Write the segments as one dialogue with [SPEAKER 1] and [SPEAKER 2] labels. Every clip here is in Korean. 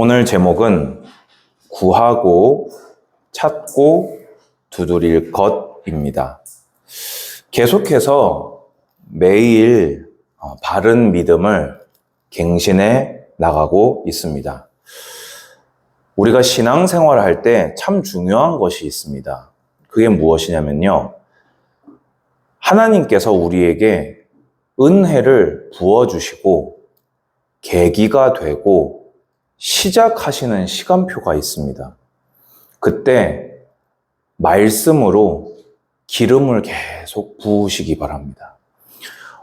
[SPEAKER 1] 오늘 제목은 구하고 찾고 두드릴 것입니다. 계속해서 매일 바른 믿음을 갱신해 나가고 있습니다. 우리가 신앙생활을 할 때 참 중요한 것이 있습니다. 그게 무엇이냐면요. 하나님께서 우리에게 은혜를 부어주시고 계기가 되고 시작하시는 시간표가 있습니다. 그때 말씀으로 기름을 계속 부으시기 바랍니다.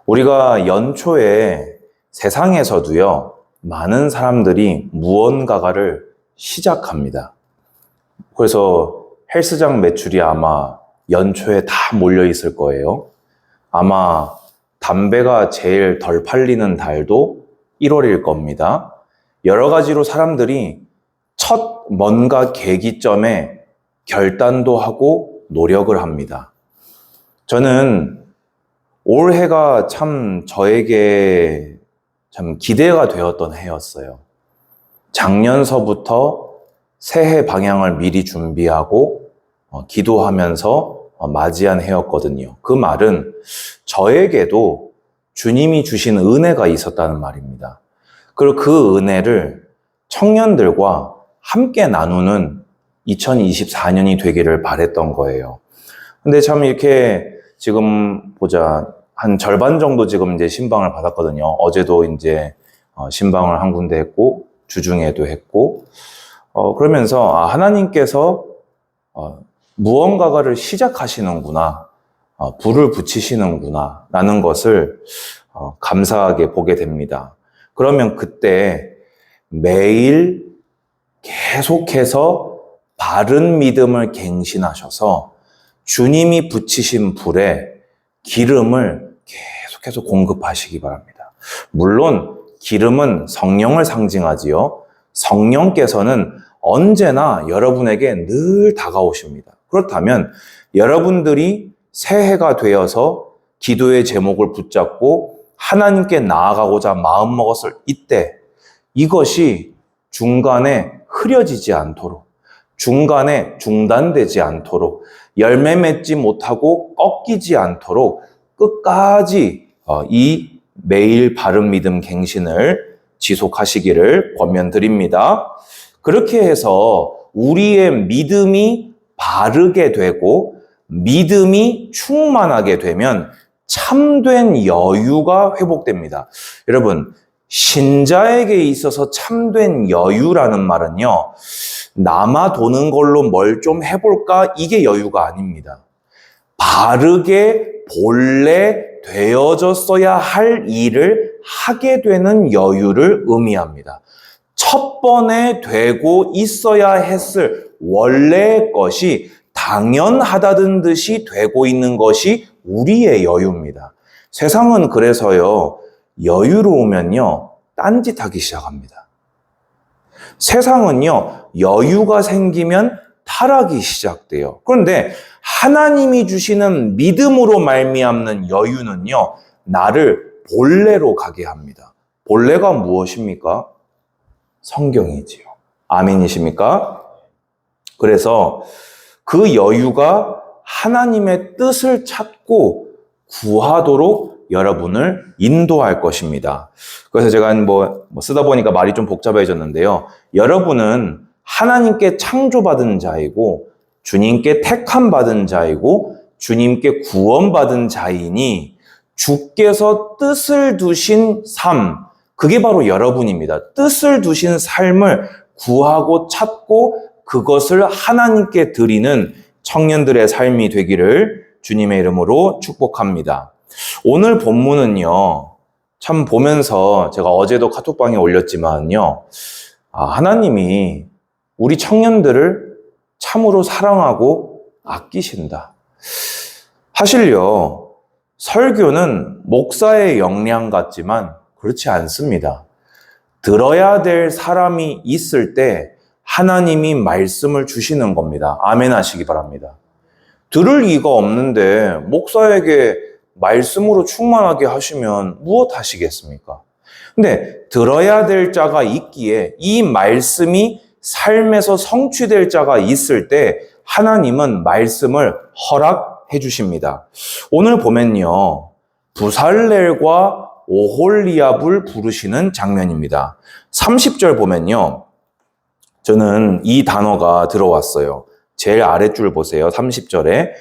[SPEAKER 1] 우리가 연초에 세상에서도요, 많은 사람들이 무언가를 시작합니다. 그래서 헬스장 매출이 아마 연초에 다 몰려 있을 거예요. 아마 담배가 제일 덜 팔리는 달도 1월일 겁니다. 여러 가지로 사람들이 첫 뭔가 계기점에 결단도 하고 노력을 합니다. 저는 올해가 참 저에게 참 기대가 되었던 해였어요. 작년서부터 새해 방향을 미리 준비하고 기도하면서 맞이한 해였거든요. 그 말은 저에게도 주님이 주신 은혜가 있었다는 말입니다. 그리고 그 은혜를 청년들과 함께 나누는 2024년이 되기를 바랬던 거예요. 근데 참 이렇게 지금 보자, 한 절반 정도 지금 이제 신방을 받았거든요. 어제도 이제 신방을 한 군데 했고, 주중에도 했고, 그러면서 하나님께서 무언가를 시작하시는구나, 불을 붙이시는구나 라는 것을 감사하게 보게 됩니다. 그러면 그때 매일 계속해서 바른 믿음을 갱신하셔서 주님이 붙이신 불에 기름을 계속해서 공급하시기 바랍니다. 물론 기름은 성령을 상징하지요. 성령께서는 언제나 여러분에게 늘 다가오십니다. 그렇다면 여러분들이 새해가 되어서 기도의 제목을 붙잡고 하나님께 나아가고자 마음먹었을 이때 이것이 중간에 흐려지지 않도록, 중간에 중단되지 않도록, 열매 맺지 못하고 꺾이지 않도록 끝까지 이 매일 바른 믿음 갱신을 지속하시기를 권면드립니다. 그렇게 해서 우리의 믿음이 바르게 되고 믿음이 충만하게 되면 참된 여유가 회복됩니다. 여러분, 신자에게 있어서 참된 여유라는 말은요, 남아 도는 걸로 뭘 좀 해볼까? 이게 여유가 아닙니다. 바르게 본래 되어졌어야 할 일을 하게 되는 여유를 의미합니다. 첫 번에 되고 있어야 했을 원래의 것이 당연하다는 듯이 되고 있는 것이 우리의 여유입니다. 세상은 그래서요, 여유로우면요, 딴짓하기 시작합니다. 세상은요, 여유가 생기면 타락이 시작돼요. 그런데 하나님이 주시는 믿음으로 말미암는 여유는요, 나를 본래로 가게 합니다. 본래가 무엇입니까? 성경이지요. 아멘이십니까? 그래서 그 여유가 하나님의 뜻을 찾고 구하도록 여러분을 인도할 것입니다. 그래서 제가 쓰다 보니까 말이 좀 복잡해졌는데요. 여러분은 하나님께 창조받은 자이고 주님께 택함받은 자이고 주님께 구원받은 자이니 주께서 뜻을 두신 삶, 그게 바로 여러분입니다. 뜻을 두신 삶을 구하고 찾고 그것을 하나님께 드리는 청년들의 삶이 되기를 주님의 이름으로 축복합니다. 오늘 본문은요, 참 보면서 제가 어제도 카톡방에 올렸지만요, 하나님이 우리 청년들을 참으로 사랑하고 아끼신다. 사실요, 설교는 목사의 역량 같지만 그렇지 않습니다. 들어야 될 사람이 있을 때 하나님이 말씀을 주시는 겁니다. 아멘 하시기 바랍니다. 들을 이가 없는데 목사에게 말씀으로 충만하게 하시면 무엇 하시겠습니까? 근데 들어야 될 자가 있기에 이 말씀이 삶에서 성취될 자가 있을 때 하나님은 말씀을 허락해 주십니다. 오늘 보면요, 부살렐과 오홀리압을 부르시는 장면입니다. 30절 보면요, 저는 이 단어가 들어왔어요. 제일 아랫줄 보세요. 30절에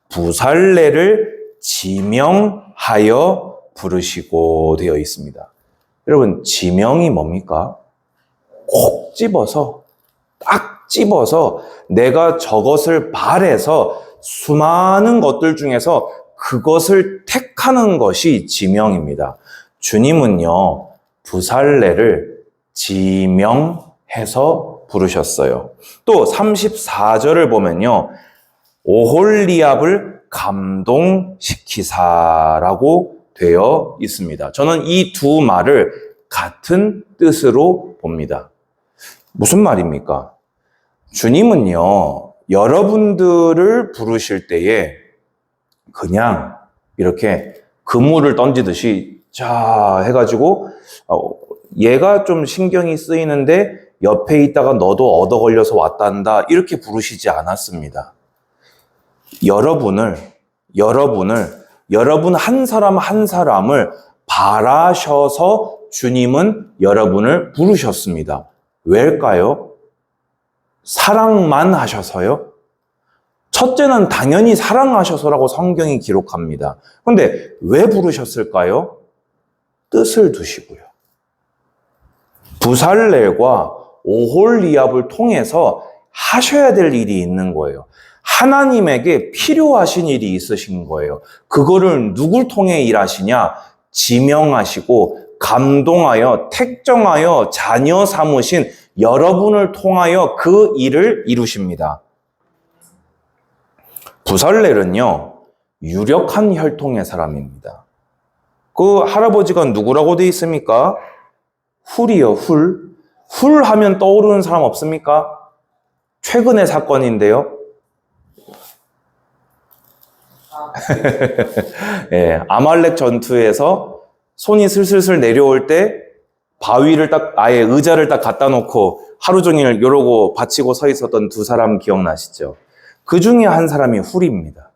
[SPEAKER 1] 부살렐을 지명하여 부르시고 되어 있습니다. 여러분, 지명이 뭡니까? 콕 집어서, 딱 집어서 내가 저것을 바래서 수많은 것들 중에서 그것을 택하는 것이 지명입니다. 주님은요, 부살렐을 지명해서 부르셨어요. 또 34절을 보면요, 오홀리압을 감동시키사라고 되어 있습니다. 저는 이 두 말을 같은 뜻으로 봅니다. 무슨 말입니까? 주님은요, 여러분들을 부르실 때에 그냥 이렇게 그물을 던지듯이 자 해가지고 얘가 좀 신경이 쓰이는데 옆에 있다가 너도 얻어 걸려서 왔단다 이렇게 부르시지 않았습니다. 여러분 한 사람 한 사람을 바라셔서 주님은 여러분을 부르셨습니다. 왜일까요? 사랑만 하셔서요? 첫째는 당연히 사랑하셔서라고 성경이 기록합니다. 그런데 왜 부르셨을까요? 뜻을 두시고요. 부살렐과 오홀리압을 통해서 하셔야 될 일이 있는 거예요. 하나님에게 필요하신 일이 있으신 거예요. 그거를 누굴 통해 일하시냐? 지명하시고 감동하여 택정하여 자녀 삼으신 여러분을 통하여 그 일을 이루십니다. 부살렐은요, 유력한 혈통의 사람입니다. 그 할아버지가 누구라고 돼 있습니까? 훌이요, 훌. 훌 하면 떠오르는 사람 없습니까? 최근의 사건인데요. 예, 아말렉 전투에서 손이 슬슬슬 내려올 때 바위를 딱 아예 의자를 딱 갖다 놓고 하루 종일 이러고 받치고 서 있었던 두 사람 기억나시죠? 그 중에 한 사람이 훌입니다.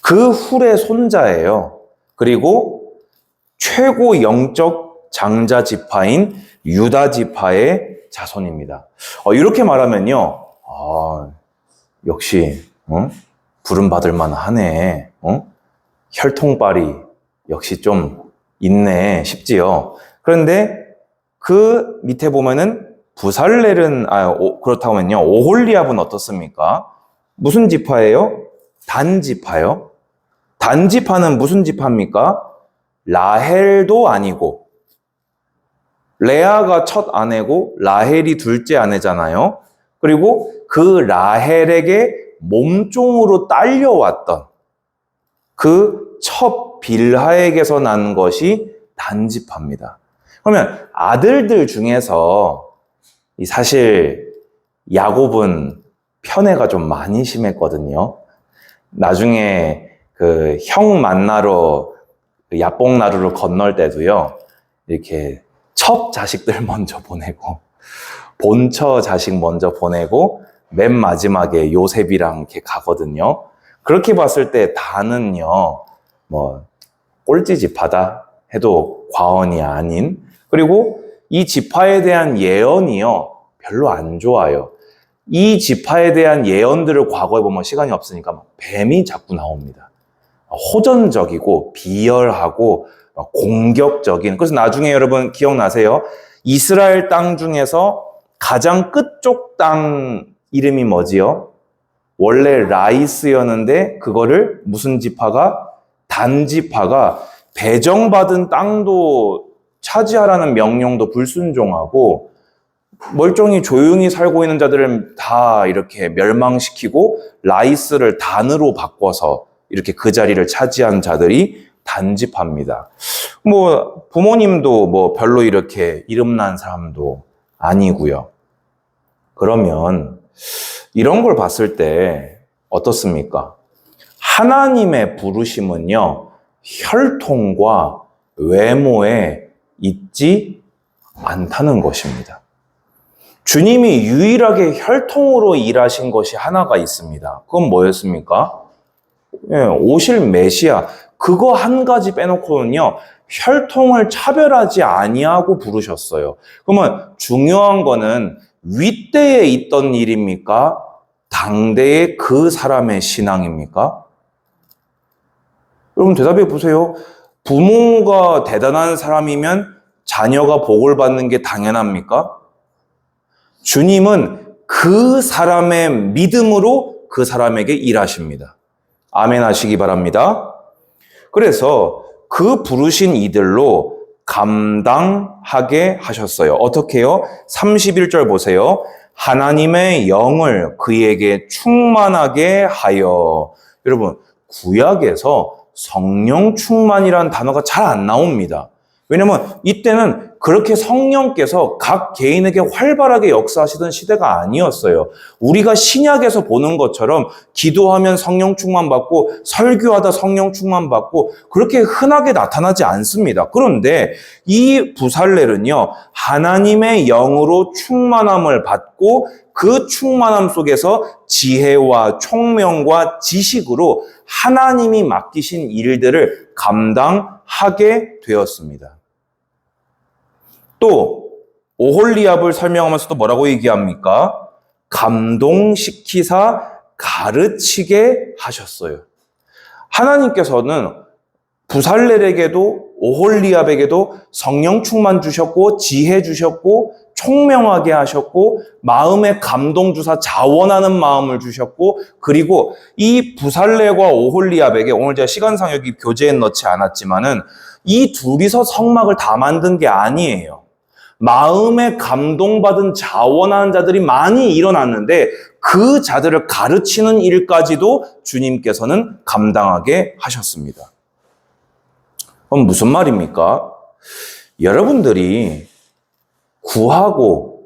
[SPEAKER 1] 그 훌의 손자예요. 그리고 최고 영적 장자 지파인 유다 지파의 자손입니다. 이렇게 말하면요, 역시 부름 받을 만하네. 혈통빨이 역시 좀 있네 싶지요. 그런데 그 밑에 보면은 부살렐은 그렇다고 하면요, 오홀리압은 어떻습니까? 무슨 지파예요? 단 지파요. 단 지파는 무슨 지파입니까? 라헬도 아니고, 레아가 첫 아내고 라헬이 둘째 아내잖아요. 그리고 그 라헬에게 몸종으로 딸려왔던 그 첫 빌하에게서 난 것이 단 지파입니다. 그러면 아들들 중에서 사실 야곱은 편애가 좀 많이 심했거든요. 나중에 그 형 만나러 야복나루를 건널 때도요, 이렇게 첩 자식들 먼저 보내고 본처 자식 먼저 보내고 맨 마지막에 요셉이랑 이렇게 가거든요. 그렇게 봤을 때 단은요, 꼴찌 지파다 해도 과언이 아닌, 그리고 이 지파에 대한 예언이요, 별로 안 좋아요. 이 지파에 대한 예언들을 과거에 보면 시간이 없으니까 뱀이 자꾸 나옵니다. 호전적이고 비열하고 공격적인. 그래서 나중에 여러분 기억나세요? 이스라엘 땅 중에서 가장 끝쪽 땅 이름이 뭐지요? 원래 라이스였는데 그거를 무슨 지파가? 단 지파가 배정받은 땅도 차지하라는 명령도 불순종하고 멀쩡히 조용히 살고 있는 자들을 다 이렇게 멸망시키고 라이스를 단으로 바꿔서 이렇게 그 자리를 차지한 자들이 단지파입니다. 부모님도 별로 이렇게 이름난 사람도 아니고요. 그러면 이런 걸 봤을 때 어떻습니까? 하나님의 부르심은요, 혈통과 외모에 있지 않다는 것입니다. 주님이 유일하게 혈통으로 일하신 것이 하나가 있습니다. 그건 뭐였습니까? 오실 메시아. 그거 한 가지 빼놓고는요, 혈통을 차별하지 아니하고 부르셨어요. 그러면 중요한 거는 윗대에 있던 일입니까? 당대의 그 사람의 신앙입니까? 여러분 대답해 보세요. 부모가 대단한 사람이면 자녀가 복을 받는 게 당연합니까? 주님은 그 사람의 믿음으로 그 사람에게 일하십니다. 아멘 하시기 바랍니다. 그래서 그 부르신 이들로 감당하게 하셨어요. 어떻게요? 31절 보세요. 하나님의 영을 그에게 충만하게 하여. 여러분, 구약에서 성령 충만이라는 단어가 잘 안 나옵니다. 왜냐면 이때는 그렇게 성령께서 각 개인에게 활발하게 역사하시던 시대가 아니었어요. 우리가 신약에서 보는 것처럼 기도하면 성령 충만 받고 설교하다 성령 충만 받고 그렇게 흔하게 나타나지 않습니다. 그런데 이 부살렐은요, 하나님의 영으로 충만함을 받고 그 충만함 속에서 지혜와 총명과 지식으로 하나님이 맡기신 일들을 감당하게 되었습니다. 또 오홀리압을 설명하면서도 뭐라고 얘기합니까? 감동시키사 가르치게 하셨어요. 하나님께서는 부살렐에게도 오홀리압에게도 성령 충만 주셨고 지혜 주셨고 총명하게 하셨고 마음에 감동 주사 자원하는 마음을 주셨고 그리고 이 부살렐과 오홀리압에게 오늘 제가 시간상 여기 교재에 넣지 않았지만은 이 둘이서 성막을 다 만든 게 아니에요. 마음에 감동받은 자원하는 자들이 많이 일어났는데 그 자들을 가르치는 일까지도 주님께서는 감당하게 하셨습니다. 그럼 무슨 말입니까? 여러분들이 구하고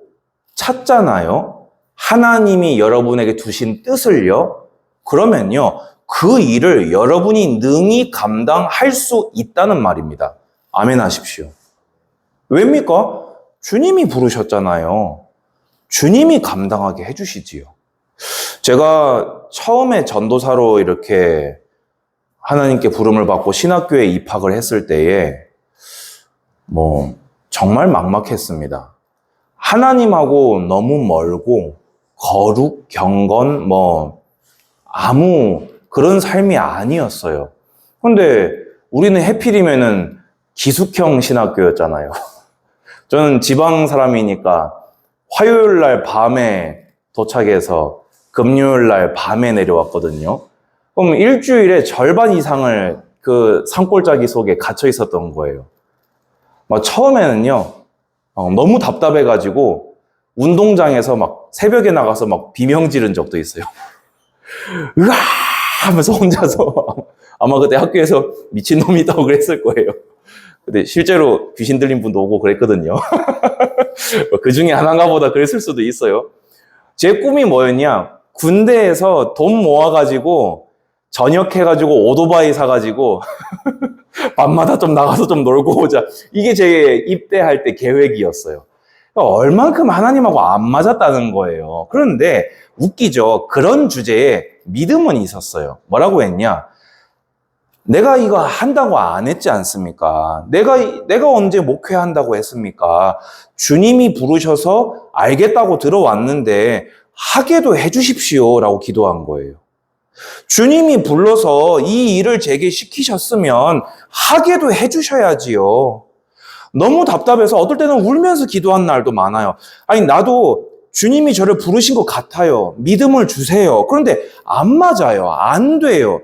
[SPEAKER 1] 찾잖아요. 하나님이 여러분에게 두신 뜻을요. 그러면요, 그 일을 여러분이 능히 감당할 수 있다는 말입니다. 아멘 하십시오. 왜입니까? 주님이 부르셨잖아요. 주님이 감당하게 해주시지요. 제가 처음에 전도사로 이렇게 하나님께 부름을 받고 신학교에 입학을 했을 때에 정말 막막했습니다. 하나님하고 너무 멀고 거룩, 경건, 아무 그런 삶이 아니었어요. 근데 우리는 해필이면은 기숙형 신학교였잖아요. 저는 지방 사람이니까 화요일 날 밤에 도착해서 금요일 날 밤에 내려왔거든요. 그럼 일주일에 절반 이상을 그 산골짜기 속에 갇혀 있었던 거예요. 처음에는요, 너무 답답해가지고 운동장에서 막 새벽에 나가서 막 비명 지른 적도 있어요. 으아! 하면서 혼자서 아마 그때 학교에서 미친놈이 있다고 그랬을 거예요. 근데 실제로 귀신 들린 분도 오고 그랬거든요. 그 중에 하나인가 보다 그랬을 수도 있어요. 제 꿈이 뭐였냐? 군대에서 돈 모아가지고 전역해가지고 오토바이 사가지고 밤마다 좀 나가서 좀 놀고 오자. 이게 제 입대할 때 계획이었어요. 얼만큼 하나님하고 안 맞았다는 거예요. 그런데 웃기죠. 그런 주제에 믿음은 있었어요. 뭐라고 했냐? 내가 이거 한다고 안 했지 않습니까? 내가 언제 목회한다고 했습니까? 주님이 부르셔서 알겠다고 들어왔는데 하게도 해주십시오라고 기도한 거예요. 주님이 불러서 이 일을 제게 시키셨으면 하게도 해주셔야지요. 너무 답답해서 어떨 때는 울면서 기도한 날도 많아요. 아니, 나도 주님이 저를 부르신 것 같아요. 믿음을 주세요. 그런데 안 맞아요. 안 돼요.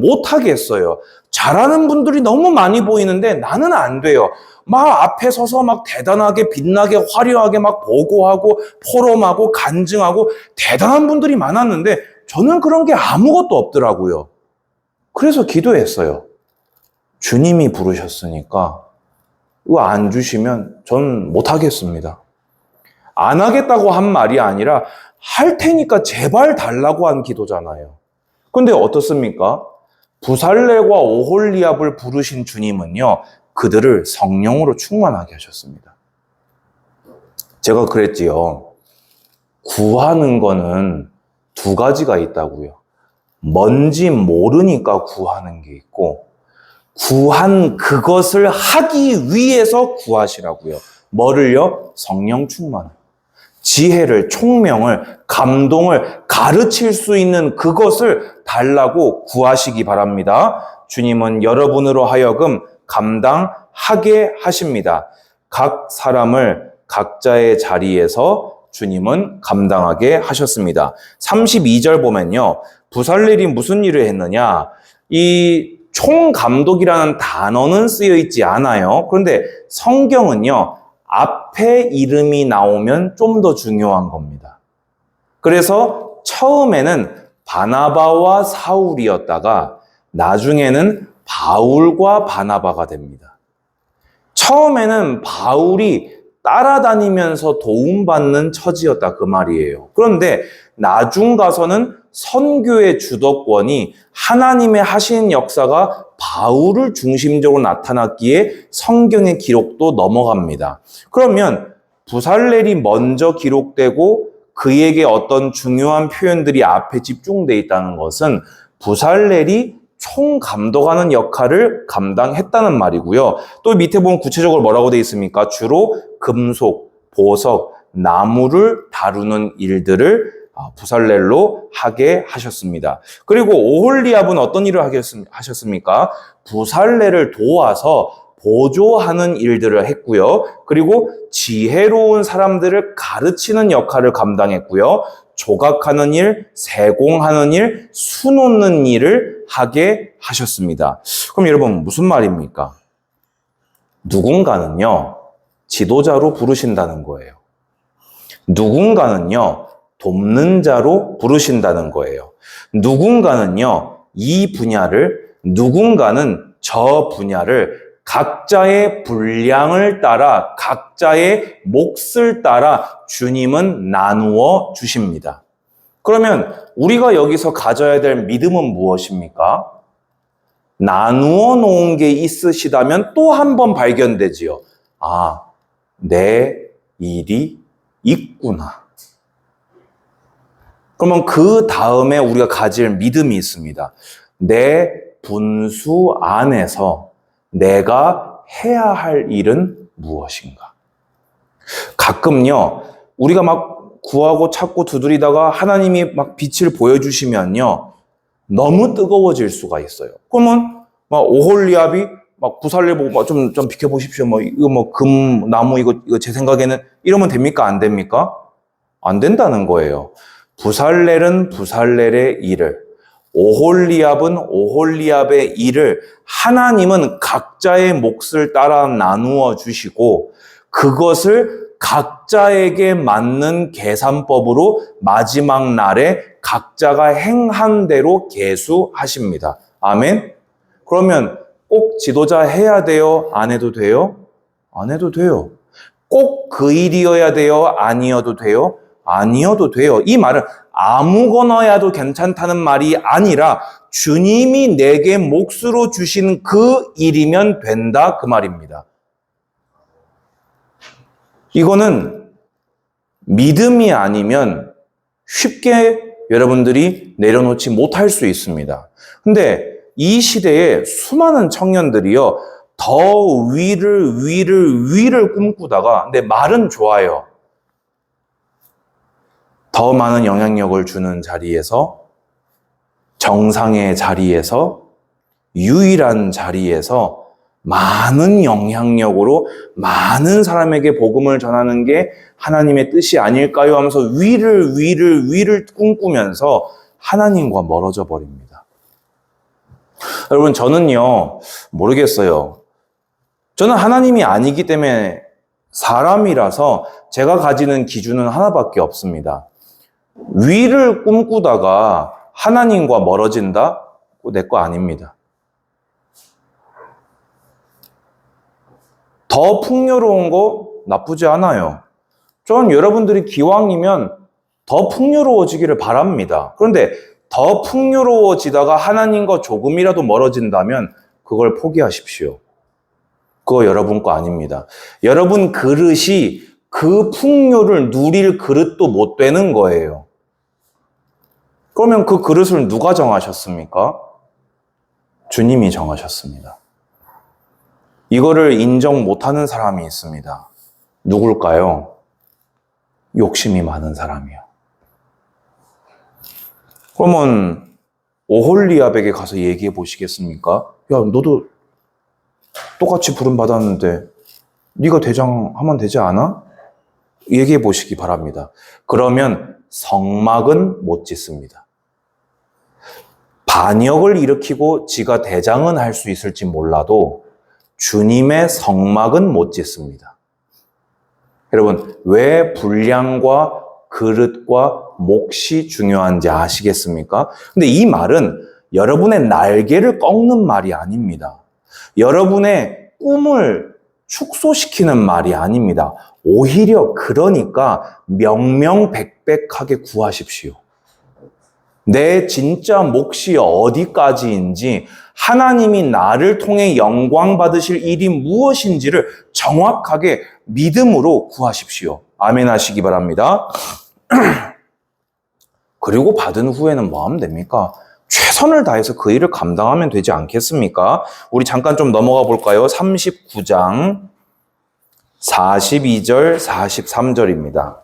[SPEAKER 1] 못하겠어요. 잘하는 분들이 너무 많이 보이는데 나는 안 돼요. 막 앞에 서서 막 대단하게 빛나게 화려하게 막 보고하고 포럼하고 간증하고 대단한 분들이 많았는데 저는 그런 게 아무것도 없더라고요. 그래서 기도했어요. 주님이 부르셨으니까 이거 안 주시면 전 못하겠습니다. 안 하겠다고 한 말이 아니라 할 테니까 제발 달라고 한 기도잖아요. 근데 어떻습니까? 부살렐과 오홀리압을 부르신 주님은요, 그들을 성령으로 충만하게 하셨습니다. 제가 그랬지요. 구하는 거는 두 가지가 있다고요. 뭔지 모르니까 구하는 게 있고, 구한 그것을 하기 위해서 구하시라고요. 뭐를요? 성령 충만. 지혜를, 총명을, 감동을 가르칠 수 있는 그것을 달라고 구하시기 바랍니다. 주님은 여러분으로 하여금 감당하게 하십니다. 각 사람을 각자의 자리에서 주님은 감당하게 하셨습니다. 32절 보면요. 부살렐이 무슨 일을 했느냐? 이 총감독이라는 단어는 쓰여 있지 않아요. 그런데 성경은요. 앞에 이름이 나오면 좀 더 중요한 겁니다. 그래서 처음에는 바나바와 사울이었다가 나중에는 바울과 바나바가 됩니다. 처음에는 바울이 따라다니면서 도움받는 처지였다 그 말이에요. 그런데 나중 가서는 선교의 주도권이 하나님의 하신 역사가 바울을 중심적으로 나타났기에 성경의 기록도 넘어갑니다. 그러면 부살렐이 먼저 기록되고 그에게 어떤 중요한 표현들이 앞에 집중되어 있다는 것은 부살렐이 총감독하는 역할을 감당했다는 말이고요. 또 밑에 보면 구체적으로 뭐라고 되어 있습니까? 주로 금속, 보석, 나무를 다루는 일들을 부살렐로 하게 하셨습니다. 그리고 오홀리압은 어떤 일을 하셨습니까? 부살렐을 도와서 보조하는 일들을 했고요. 그리고 지혜로운 사람들을 가르치는 역할을 감당했고요. 조각하는 일, 세공하는 일, 수놓는 일을 하게 하셨습니다. 그럼 여러분 무슨 말입니까? 누군가는요, 지도자로 부르신다는 거예요. 누군가는요, 돕는 자로 부르신다는 거예요. 누군가는요, 이 분야를, 누군가는 저 분야를 각자의 분량을 따라, 각자의 몫을 따라 주님은 나누어 주십니다. 그러면 우리가 여기서 가져야 될 믿음은 무엇입니까? 나누어 놓은 게 있으시다면 또 한 번 발견되지요. 아, 내 일이 있구나. 그러면 그 다음에 우리가 가질 믿음이 있습니다. 내 분수 안에서 내가 해야 할 일은 무엇인가? 가끔요, 우리가 막 구하고 찾고 두드리다가 하나님이 막 빛을 보여주시면요, 너무 뜨거워질 수가 있어요. 그러면 막 오홀리압이 막 부살렐 보고 좀 비켜보십시오. 이거 나무 이거 제 생각에는 이러면 됩니까? 안 됩니까? 안 된다는 거예요. 부살렐은 부살렐의 일을, 오홀리압은 오홀리압의 일을 하나님은 각자의 몫을 따라 나누어 주시고 그것을 각자에게 맞는 계산법으로 마지막 날에 각자가 행한 대로 계수하십니다. 아멘? 그러면 꼭 지도자 해야 돼요? 안 해도 돼요? 안 해도 돼요. 꼭 그 일이어야 돼요? 아니어도 돼요? 아니어도 돼요. 이 말은 아무거나 해도 괜찮다는 말이 아니라 주님이 내게 몫으로 주신 그 일이면 된다 그 말입니다. 이거는 믿음이 아니면 쉽게 여러분들이 내려놓지 못할 수 있습니다. 근데 이 시대에 수많은 청년들이요, 더 위를 꿈꾸다가, 근데 말은 좋아요. 더 많은 영향력을 주는 자리에서, 정상의 자리에서, 유일한 자리에서 많은 영향력으로 많은 사람에게 복음을 전하는 게 하나님의 뜻이 아닐까요? 하면서 위를 꿈꾸면서 하나님과 멀어져 버립니다. 여러분, 저는요, 모르겠어요. 저는 하나님이 아니기 때문에 사람이라서 제가 가지는 기준은 하나밖에 없습니다. 위를 꿈꾸다가 하나님과 멀어진다? 내 거 아닙니다. 더 풍요로운 거 나쁘지 않아요. 전 여러분들이 기왕이면 더 풍요로워지기를 바랍니다. 그런데 더 풍요로워지다가 하나님과 조금이라도 멀어진다면 그걸 포기하십시오. 그거 여러분 거 아닙니다. 여러분 그릇이 그 풍요를 누릴 그릇도 못 되는 거예요. 그러면 그 그릇을 누가 정하셨습니까? 주님이 정하셨습니다. 이거를 인정 못하는 사람이 있습니다. 누굴까요? 욕심이 많은 사람이요. 그러면 오홀리압에게 가서 얘기해 보시겠습니까? 야, 너도 똑같이 부름 받았는데 네가 대장 하면 되지 않아? 얘기해 보시기 바랍니다. 그러면 성막은 못 짓습니다. 반역을 일으키고 지가 대장은 할 수 있을지 몰라도 주님의 성막은 못 짓습니다. 여러분, 왜 분량과 그릇과 몫이 중요한지 아시겠습니까? 근데 이 말은 여러분의 날개를 꺾는 말이 아닙니다. 여러분의 꿈을 축소시키는 말이 아닙니다. 오히려 그러니까 명명백백하게 구하십시오. 내 진짜 몫이 어디까지인지, 하나님이 나를 통해 영광 받으실 일이 무엇인지를 정확하게 믿음으로 구하십시오. 아멘 하시기 바랍니다. 그리고 받은 후에는 뭐 하면 됩니까? 최선을 다해서 그 일을 감당하면 되지 않겠습니까? 우리 잠깐 좀 넘어가 볼까요? 39장 42절, 43절입니다.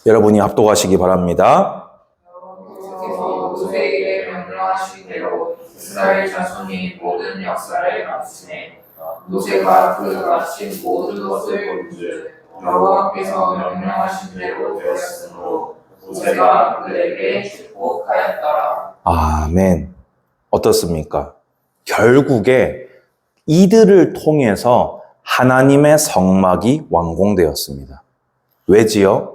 [SPEAKER 1] 여러분이 합독하시기 바랍니다.
[SPEAKER 2] 여호와께서 모세에게 명령하신 대로 이스라엘 자손이 모든 역사를 마치네. 모세가 그 마친 모든 것을 본즉 여호와께서 명령하신 대로 되었으므로 모세가 그에게 축복하였더라.
[SPEAKER 1] 아멘. 어떻습니까? 결국에 이들을 통해서 하나님의 성막이 완공되었습니다. 왜지요?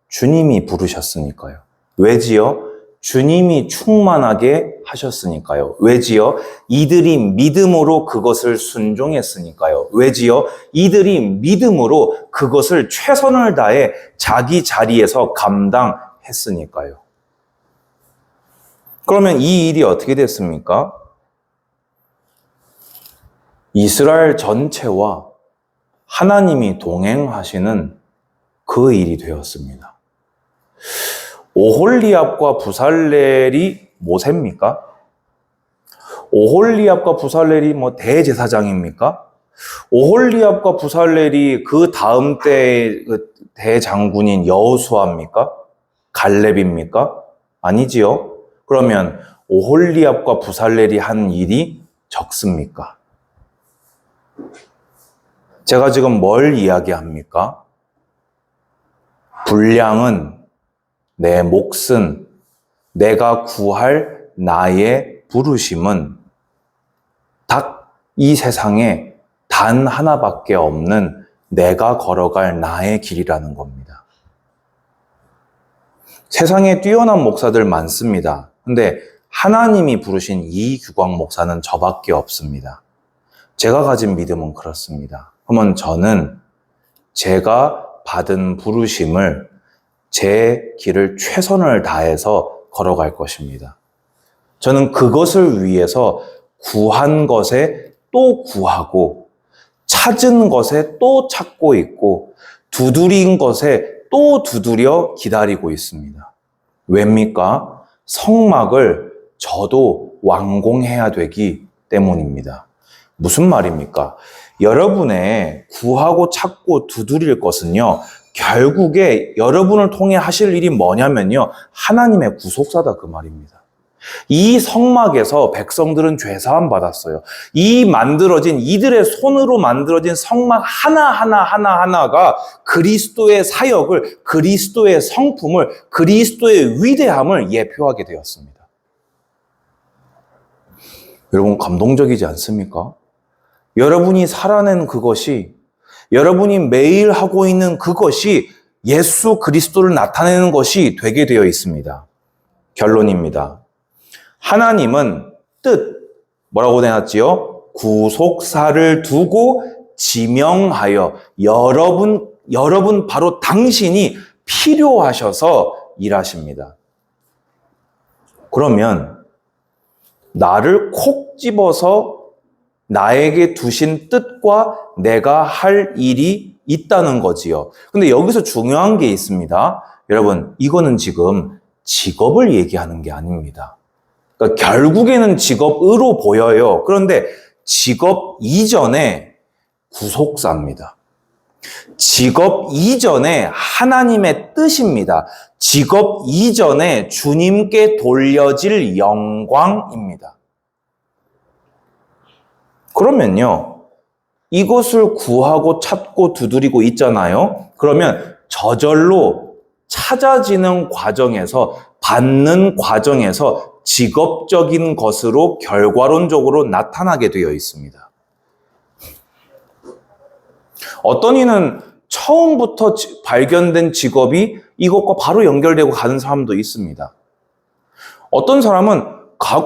[SPEAKER 1] 주님이 부르셨으니까요. 왜지요? 주님이 충만하게 하셨으니까요. 왜지요? 이들이 믿음으로 그것을 순종했으니까요. 왜지요? 이들이 믿음으로 그것을 최선을 다해 자기 자리에서 감당했으니까요. 그러면 이 일이 어떻게 됐습니까? 이스라엘 전체와 하나님이 동행하시는 그 일이 되었습니다. 오홀리압과 부살렐이 모세입니까? 오홀리압과 부살렐이 뭐 대제사장입니까? 오홀리압과 부살렐이 그 다음 때의 대장군인 여호수아입니까? 갈렙입니까? 아니지요. 그러면 오홀리압과 부살렐이 한 일이 적습니까? 제가 지금 뭘 이야기합니까? 분량은, 내 몫은, 내가 구할 나의 부르심은 딱 이 세상에 단 하나밖에 없는 내가 걸어갈 나의 길이라는 겁니다. 세상에 뛰어난 목사들 많습니다. 근데 하나님이 부르신 이규광 목사는 저밖에 없습니다. 제가 가진 믿음은 그렇습니다. 그러면 저는 제가 받은 부르심을 제 길을 최선을 다해서 걸어갈 것입니다. 저는 그것을 위해서 구한 것에 또 구하고, 찾은 것에 또 찾고 있고, 두드린 것에 또 두드려 기다리고 있습니다. 왜입니까? 성막을 저도 완공해야 되기 때문입니다. 무슨 말입니까? 여러분의 구하고 찾고 두드릴 것은요, 결국에 여러분을 통해 하실 일이 뭐냐면요, 하나님의 구속사다, 그 말입니다. 이 성막에서 백성들은 죄사함 받았어요. 이들의 손으로 만들어진 성막 하나가 그리스도의 사역을, 그리스도의 성품을, 그리스도의 위대함을 예표하게 되었습니다. 여러분, 감동적이지 않습니까? 여러분이 살아낸 그것이, 여러분이 매일 하고 있는 그것이 예수 그리스도를 나타내는 것이 되게 되어 있습니다. 결론입니다. 하나님은 뭐라고 내놨지요? 구속사를 두고 지명하여 여러분 바로 당신이 필요하셔서 일하십니다. 그러면 나를 콕 집어서 나에게 두신 뜻과 내가 할 일이 있다는 거지요. 근데 여기서 중요한 게 있습니다. 여러분, 이거는 지금 직업을 얘기하는 게 아닙니다. 그러니까 결국에는 직업으로 보여요. 그런데 직업 이전에 구속사입니다. 직업 이전에 하나님의 뜻입니다. 직업 이전에 주님께 돌려질 영광입니다. 그러면요, 이것을 구하고 찾고 두드리고 있잖아요. 그러면 저절로 찾아지는 과정에서, 받는 과정에서 직업적인 것으로 결과론적으로 나타나게 되어 있습니다. 어떤 이는 처음부터 발견된 직업이 이것과 바로 연결되고 가는 사람도 있습니다. 어떤 사람은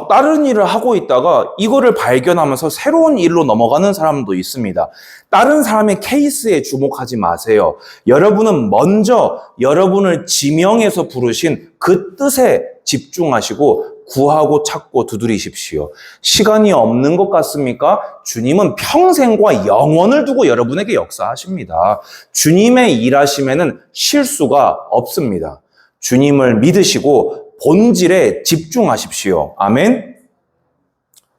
[SPEAKER 1] 다른 일을 하고 있다가 이거를 발견하면서 새로운 일로 넘어가는 사람도 있습니다. 다른 사람의 케이스에 주목하지 마세요. 여러분은 먼저 여러분을 지명해서 부르신 그 뜻에 집중하시고 구하고 찾고 두드리십시오. 시간이 없는 것 같습니까? 주님은 평생과 영원을 두고 여러분에게 역사하십니다. 주님의 일하심에는 실수가 없습니다. 주님을 믿으시고 본질에 집중하십시오. 아멘.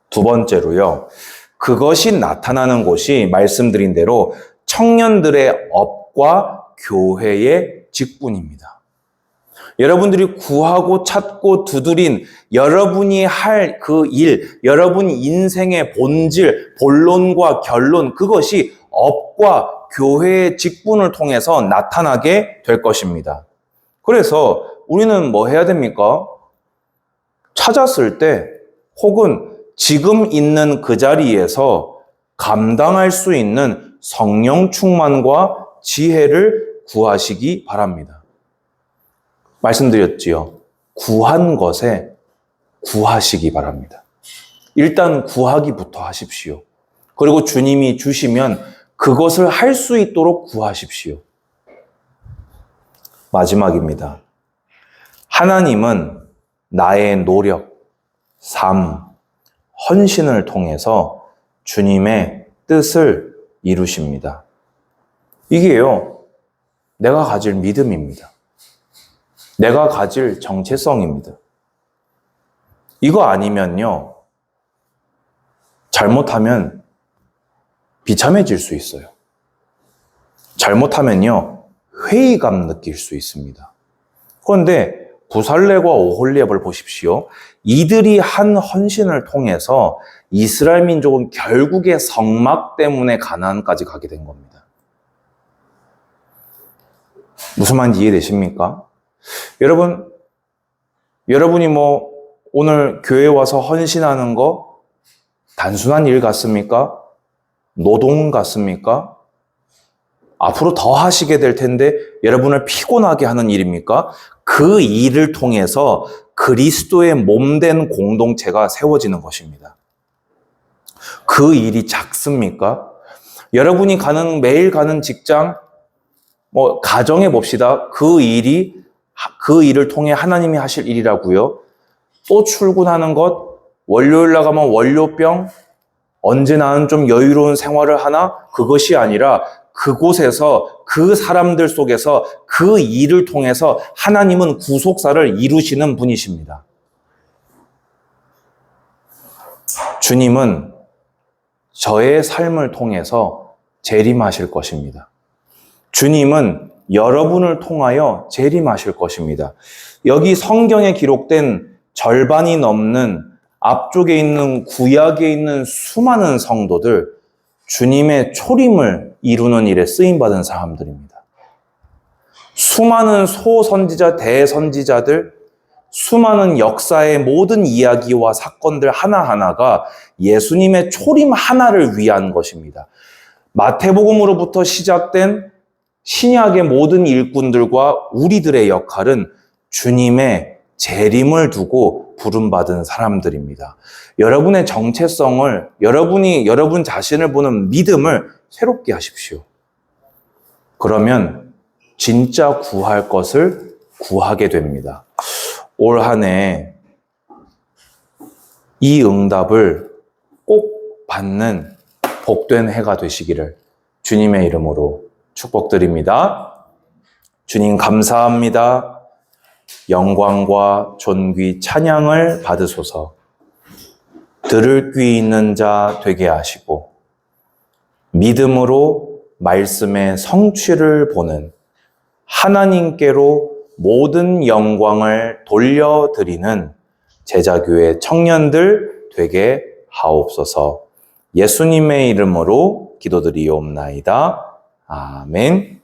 [SPEAKER 1] 두 번째로요. 그것이 나타나는 곳이 말씀드린 대로 청년들의 업과 교회의 직분입니다. 여러분들이 구하고 찾고 두드린 여러분이 할 그 일, 여러분 인생의 본질, 본론과 결론, 그것이 업과 교회의 직분을 통해서 나타나게 될 것입니다. 그래서 우리는 뭐 해야 됩니까? 찾았을 때 혹은 지금 있는 그 자리에서 감당할 수 있는 성령 충만과 지혜를 구하시기 바랍니다. 말씀드렸지요. 구한 것에 구하시기 바랍니다. 일단 구하기부터 하십시오. 그리고 주님이 주시면 그것을 할 수 있도록 구하십시오. 마지막입니다. 하나님은 나의 노력, 삶, 헌신을 통해서 주님의 뜻을 이루십니다. 이게요, 내가 가질 믿음입니다. 내가 가질 정체성입니다. 이거 아니면요, 잘못하면 비참해질 수 있어요. 잘못하면요, 회의감 느낄 수 있습니다. 그런데 부살레와 오홀리압을 보십시오. 이들이 한 헌신을 통해서 이스라엘 민족은 결국에 성막 때문에 가나안까지 가게 된 겁니다. 무슨 말인지 이해되십니까? 여러분이 오늘 교회에 와서 헌신하는 거 단순한 일 같습니까? 노동 같습니까? 앞으로 더 하시게 될 텐데 여러분을 피곤하게 하는 일입니까? 그 일을 통해서 그리스도의 몸된 공동체가 세워지는 것입니다. 그 일이 작습니까? 여러분이 매일 가는 직장, 가정해 봅시다. 그 일을 통해 하나님이 하실 일이라고요. 또 출근하는 것, 월요일 나가면 월요병, 언제나는 좀 여유로운 생활을 하나? 그것이 아니라 그곳에서 그 사람들 속에서 그 일을 통해서 하나님은 구속사를 이루시는 분이십니다. 주님은 저의 삶을 통해서 재림하실 것입니다. 주님은 여러분을 통하여 재림하실 것입니다. 여기 성경에 기록된 절반이 넘는 앞쪽에 있는 구약에 있는 수많은 성도들, 주님의 초림을 이루는 일에 쓰임받은 사람들입니다. 수많은 소선지자, 대선지자들, 수많은 역사의 모든 이야기와 사건들 하나하나가 예수님의 초림 하나를 위한 것입니다. 마태복음으로부터 시작된 신약의 모든 일꾼들과 우리들의 역할은 주님의 재림을 두고 부름받은 사람들입니다. 여러분의 정체성을, 여러분 자신을 보는 믿음을 새롭게 하십시오. 그러면 진짜 구할 것을 구하게 됩니다. 올 한 해 이 응답을 꼭 받는 복된 해가 되시기를 주님의 이름으로 축복드립니다. 주님 감사합니다. 영광과 존귀 찬양을 받으소서. 들을 귀 있는 자 되게 하시고 믿음으로 말씀의 성취를 보는 하나님께로 모든 영광을 돌려드리는 제자교회 청년들 되게 하옵소서. 예수님의 이름으로 기도드리옵나이다. 아멘.